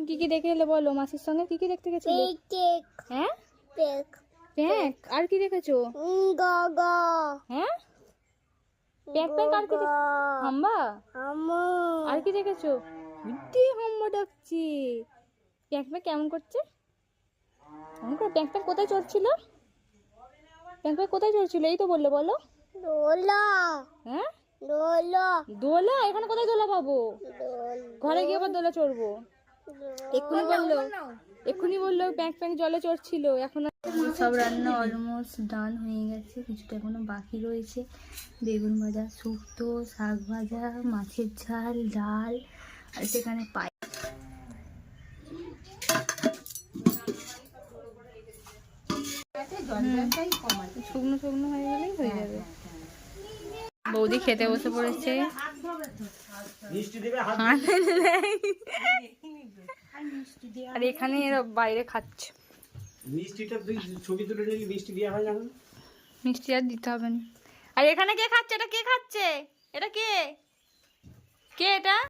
কি কি দেখে এলে বলো? মাসির সঙ্গে কি কি দেখতে গেছিলে? হ্যাঁ, প্যাক। আর কি দেখেছো? হ্যাঁ, প্যাক প্যাক। আর কি হাম্বা? আর কি দেখেছো? বুদ্ধি হাম্বা ডাকছে। প্যাক প্যাক কেমন করছে? কেমন করে? প্যাক প্যাক কোথায় চড়ছিল? প্যাক প্যাক কোথায় চড়ছিল? এই তো বললে, বলো। হ্যাঁ, দোলা। এখানে কোথায় দোলা পাবো? ঘরে গিয়ে আবার দোলা চড়বো? এক্ষুনি বললো প্যাক প্যাক জলে চড়ছিল। এখন সব রান্না অলমোস্ট ডান হয়ে গেছে, কিছুটা এখনো বাকি রয়েছে। বেগুন ভাজা, শুক্তো, শাক ভাজা, মাছের ঝাল, ডাল, আর সেখানে পাই। শুকনো শুকনো হয়ে গেলেই হয়ে যাবে। বৌদি খেতে বসে পড়েছে। আর এখানে এরা বাইরে খাচ্ছে। মিষ্টিটা তুই ছবি তুলে নিলি, মিষ্টি দেওয়া হয় এখন। মিষ্টি আর দিতে হবে না। আর এখানে কে খাচ্ছে? এটা কে খাচ্ছে? এটা কে? কে এটা?